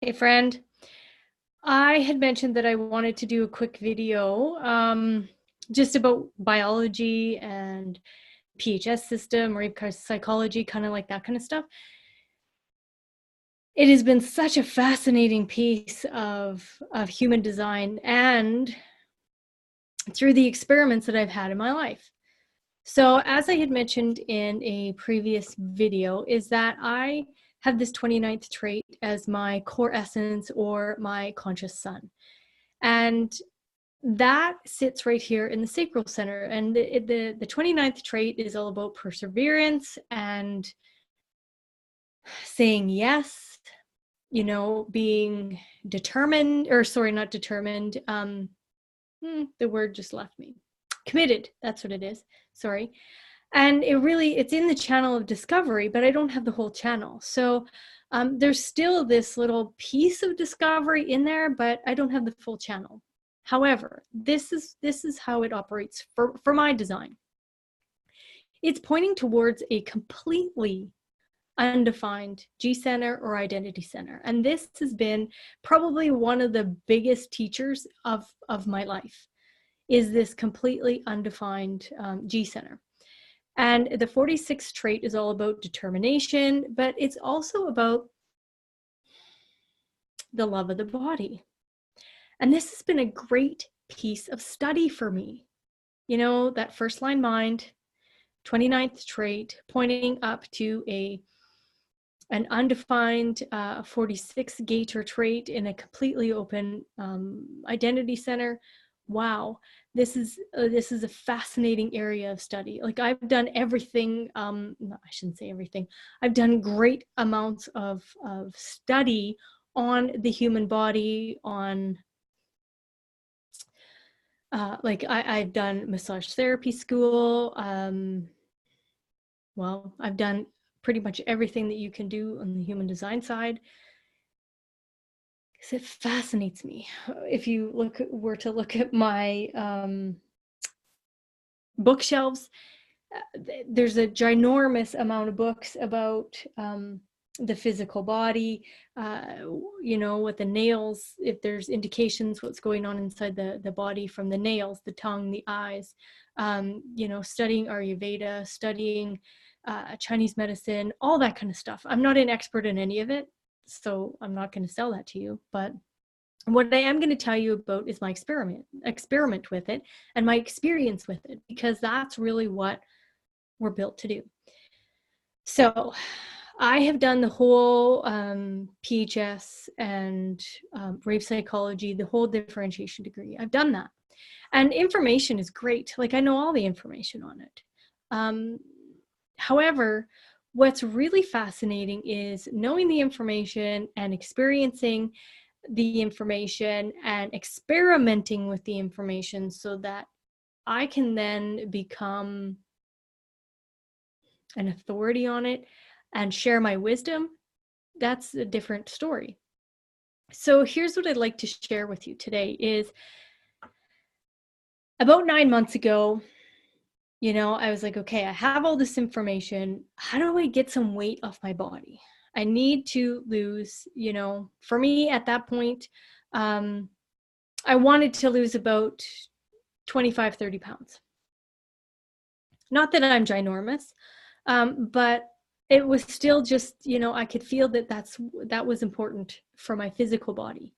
Hey friend, I had mentioned that I wanted to do a quick video just about biology and PHS system, or psychology, kind of like that kind of stuff. It has been such a fascinating piece of human design and through the experiments that I've had in my life. So as I had mentioned in a previous video, is that I have this 29th trait as my core essence or my conscious sun. And that sits right here in the sacral center. And the 29th trait is all about perseverance and saying yes, being determined, or sorry, not determined. The word just left me. Committed, that's what it is. Sorry. And it's in the channel of discovery, but I don't have the whole channel. So there's still this little piece of discovery in there, but I don't have the full channel. However, this is how it operates for my design. It's pointing towards a completely undefined G center or identity center. And this has been probably one of the biggest teachers of my life, is this completely undefined G center. And the 46th trait is all about determination, but it's also about the love of the body. And this has been a great piece of study for me. That first line mind, 29th trait, pointing up to an undefined 46 gator trait in a completely open identity center. Wow, this is a fascinating area of study. Like, I've done everything, no, I shouldn't say everything. I've done great amounts of study on the human body, on I've done massage therapy school. Well, I've done pretty much everything that you can do on the human design side, because it fascinates me. If you were to look at my bookshelves, there's a ginormous amount of books about the physical body, with the nails, if there's indications what's going on inside the body from the nails, the tongue, the eyes, studying Ayurveda, studying Chinese medicine, all that kind of stuff. I'm not an expert in any of it, so I'm not going to sell that to you. But what I am going to tell you about is my experiment with it and my experience with it, because that's really what we're built to do. So I have done the whole PHS and rave psychology, the whole differentiation degree. I've done that. And information is great. Like, I know all the information on it. However, what's really fascinating is knowing the information and experiencing the information and experimenting with the information so that I can then become an authority on it and share my wisdom. That's a different story. So here's what I'd like to share with you today is, about 9 months ago, I was like, okay, I have all this information. How do I get some weight off my body? I need to lose, for me at that point, I wanted to lose about 25, 30 pounds. Not that I'm ginormous, but it was still just, I could feel that was important for my physical body.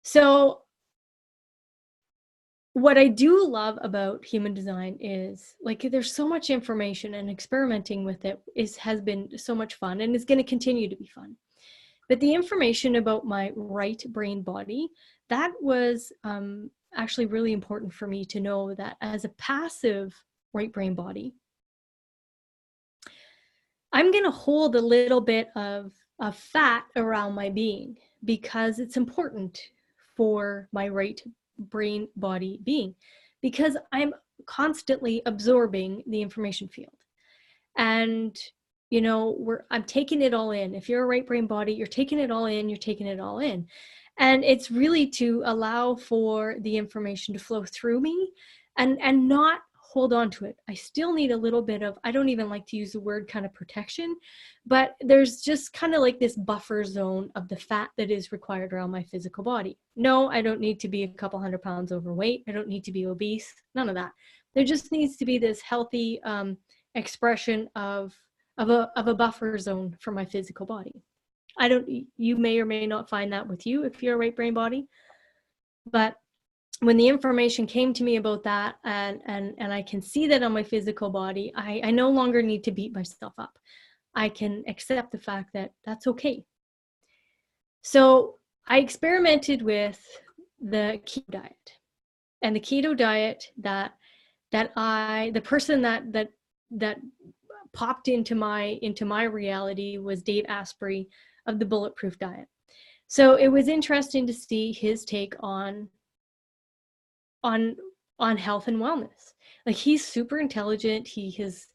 So what I do love about human design is, like, there's so much information, and experimenting with it has been so much fun, and is going to continue to be fun. But the information about my right brain body, that was actually really important for me to know, that as a passive right brain body, I'm going to hold a little bit of fat around my being, because it's important for my right brain body being, because I'm constantly absorbing the information field. And, I'm taking it all in. If you're a right brain body, you're taking it all in, you're taking it all in. And it's really to allow for the information to flow through me and not hold on to it. I still need a little bit of, I don't even like to use the word kind of protection, but there's just kind of like this buffer zone of the fat that is required around my physical body. No, I don't need to be a couple 100 pounds overweight. I don't need to be obese. None of that. There just needs to be this healthy expression of a buffer zone for my physical body. You may or may not find that with you if you're a right brain body, but when the information came to me about that, and I can see that on my physical body, I no longer need to beat myself up. I can accept the fact that that's okay. So I experimented with the keto diet, and the keto diet the person that popped into my reality was Dave Asprey of the Bulletproof Diet. So it was interesting to see his take on health and wellness. Like, he's super intelligent. He has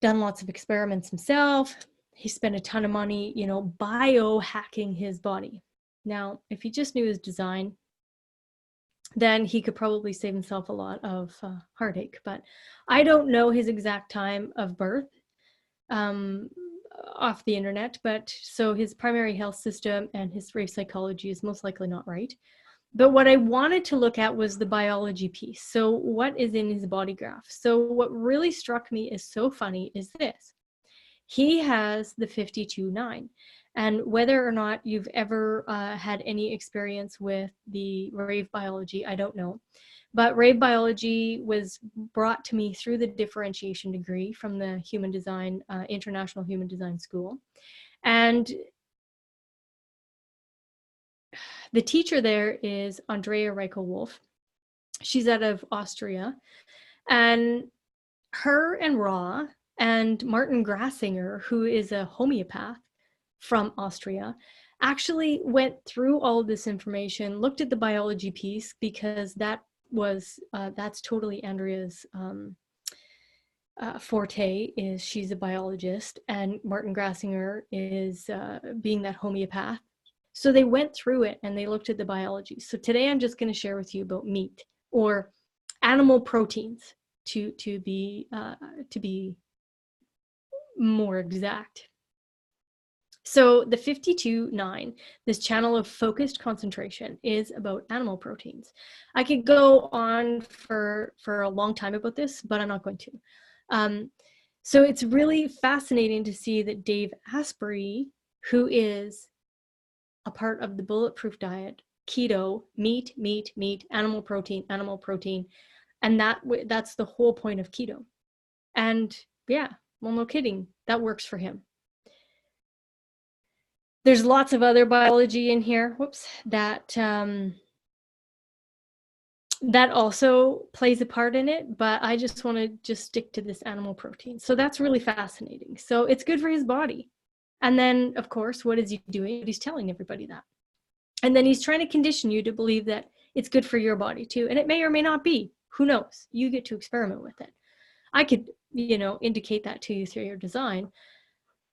done lots of experiments himself. He spent a ton of money, biohacking his body. Now, if he just knew his design, then he could probably save himself a lot of heartache. But I don't know his exact time of birth off the internet, but so his primary health system and his race psychology is most likely not right. But what I wanted to look at was the biology piece. So what is in his BodyGraph? So what really struck me is so funny is this. He has the 52-9. And whether or not you've ever had any experience with the rave biology, I don't know. But rave biology was brought to me through the differentiation degree from the Human Design, International Human Design School. And the teacher there is Andrea Reichel-Wolf. She's out of Austria. And her and Roth and Martin Grassinger, who is a homeopath from Austria, actually went through all of this information, looked at the biology piece, because that's totally Andrea's forte. Is she's a biologist, and Martin Grassinger is being that homeopath. So they went through it and they looked at the biology. So today I'm just going to share with you about meat, or animal proteins, to be more exact. So the 52-9, this channel of focused concentration, is about animal proteins. I could go on for a long time about this, but I'm not going to. So it's really fascinating to see that Dave Asprey, who is a part of the Bulletproof Diet, keto, meat, animal protein, and that's the whole point of keto. And yeah, well, no kidding, that works for him. There's lots of other biology in here, that also plays a part in it, but I just want to just stick to this animal protein. So that's really fascinating. So it's good for his body. And then, of course, what is he doing? He's telling everybody that. And then he's trying to condition you to believe that it's good for your body too. And it may or may not be. Who knows? You get to experiment with it. I could, indicate that to you through your design,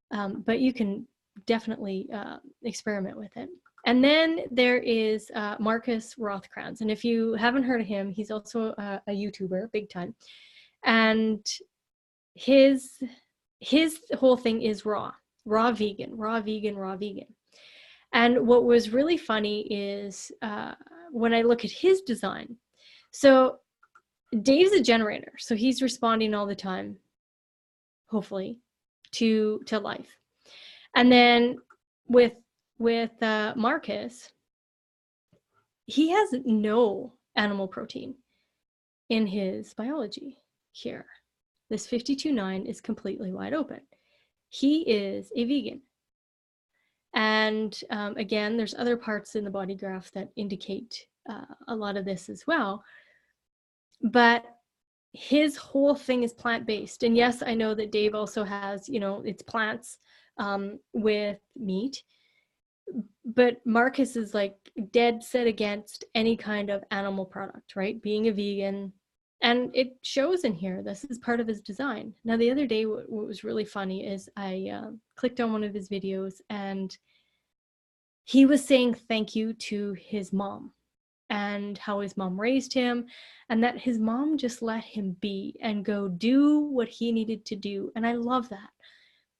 but you can definitely experiment with it. And then there is Marcus Rothkranz. And if you haven't heard of him, he's also a YouTuber, big time. And his whole thing is raw vegan. And what was really funny is when I look at his design. So Dave's a generator, so he's responding all the time, hopefully, to life. And then with Marcus, he has no animal protein in his biology here. This 52-9 is completely wide open. He is a vegan. And again, there's other parts in the BodyGraph that indicate a lot of this as well. But his whole thing is plant-based. And yes, I know that Dave also has, it's plants with meat. But Marcus is like dead set against any kind of animal product, right? Being a vegan. And it shows in here. This is part of his design. Now, the other day, what was really funny is I clicked on one of his videos, and he was saying thank you to his mom. and how his mom raised him, and that his mom just let him be and go do what he needed to do. And I love that.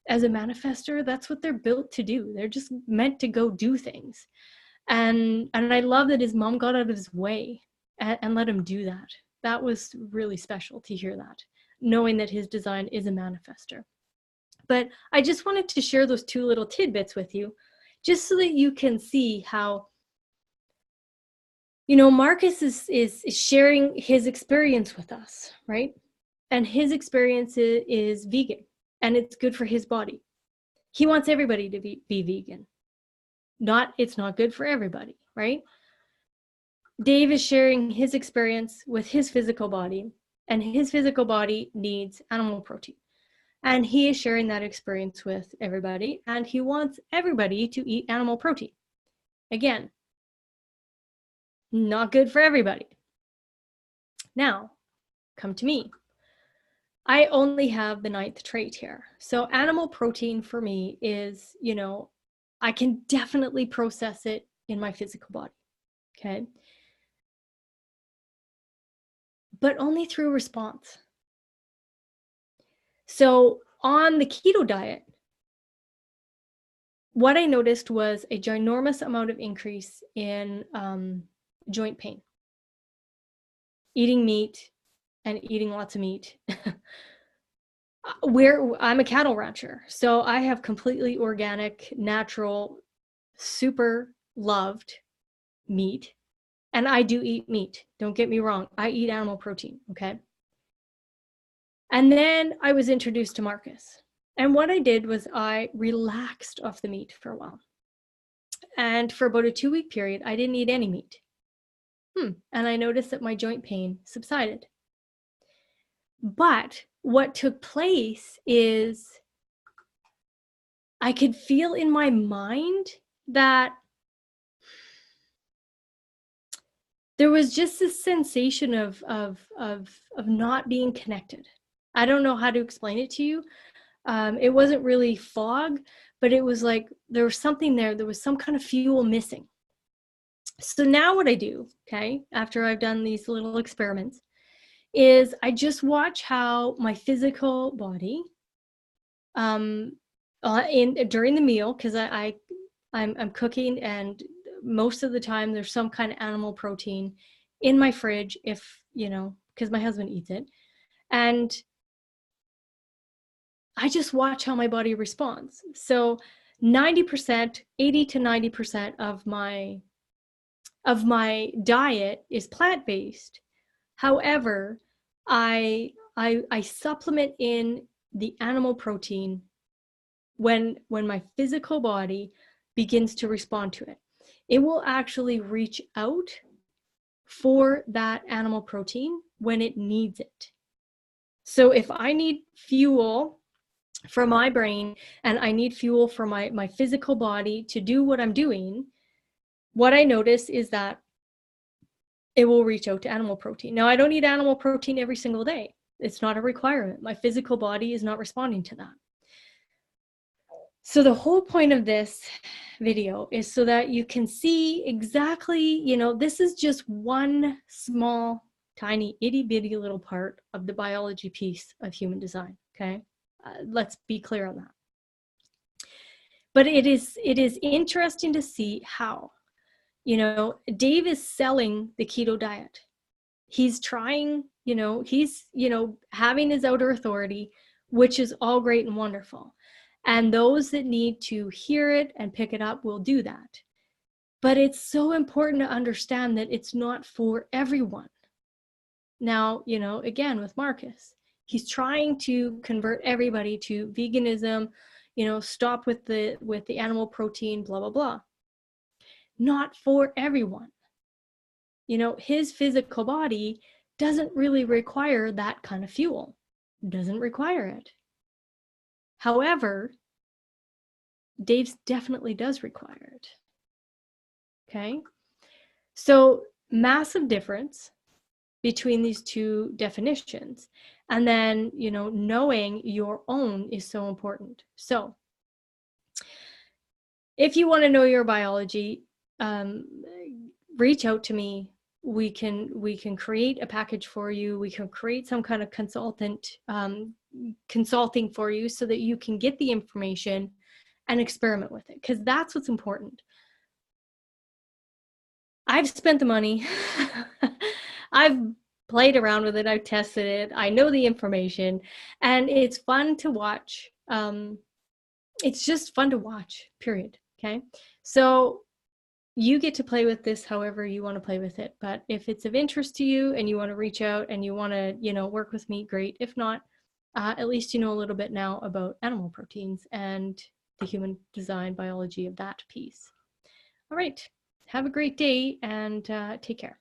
As a manifestor, that's what they're built to do. They're just meant to go do things. And I love that his mom got out of his way and let him do that. That was really special to hear that, knowing that his design is a manifestor. But I just wanted to share those two little tidbits with you, just so that you can see how, you know, Marcus is sharing his experience with us, right? And his experience is vegan, and it's good for his body. He wants everybody to be vegan. It's not good for everybody, right? Dave is sharing his experience with his physical body, and his physical body needs animal protein. And he is sharing that experience with everybody, and he wants everybody to eat animal protein. Again, not good for everybody. Now, come to me. I only have the 9th trait here. So animal protein for me is, you know, I can definitely process it in my physical body, okay? But only through response. So on the keto diet, what I noticed was a ginormous amount of increase in joint pain. Eating meat and eating lots of meat. I'm a cattle rancher, so I have completely organic, natural, super loved meat. And I do eat meat. Don't get me wrong. I eat animal protein, okay? And then I was introduced to Marcus. And what I did was I relaxed off the meat for a while. And for about a 2-week period, I didn't eat any meat. And I noticed that my joint pain subsided. But what took place is I could feel in my mind that there was just this sensation of not being connected. I don't know how to explain it to you. It wasn't really fog, but it was like there was something there. There was some kind of fuel missing. So now what I do, okay, after I've done these little experiments, is I just watch how my physical body, during the meal, because I'm cooking, and most of the time there's some kind of animal protein in my fridge, if you know, because my husband eats it, and I just watch how my body responds. So 80 to 90% of my diet is plant-based. However, I supplement in the animal protein when my physical body begins to respond to it. It will actually reach out for that animal protein when it needs it. So if I need fuel for my brain and I need fuel for my physical body to do what I'm doing, what I notice is that it will reach out to animal protein. Now, I don't eat animal protein every single day. It's not a requirement. My physical body is not responding to that. So the whole point of this video is so that you can see exactly, you know, this is just one small, tiny, itty bitty little part of the biology piece of human design, okay? Let's be clear on that. But it is interesting to see how, you know, Dave is selling the keto diet. He's trying, you know, he's, you know, having his outer authority, which is all great and wonderful. And those that need to hear it and pick it up will do that. But it's so important to understand that it's not for everyone. Now, you know, again, with Marcus, he's trying to convert everybody to veganism, you know, stop with the animal protein, blah, blah, blah. Not for everyone. You know, his physical body doesn't really require that kind of fuel. Doesn't require it. However, Dave's definitely does require it. Okay? So, massive difference between these two definitions. And then, you know, knowing your own is so important. So, if you want to know your biology, reach out to me. we can create a package for you. We can create some kind of consulting for you so that you can get the information and experiment with it, because that's what's important. I've spent the money. I've played around with it. I've tested it. I know the information, and it's fun to watch. It's just fun to watch, period. Okay. So you get to play with this however you want to play with it. But if it's of interest to you and you want to reach out and you want to, work with me, great. If not, at least you know a little bit now about animal proteins and the human design biology of that piece. All right. Have a great day and take care.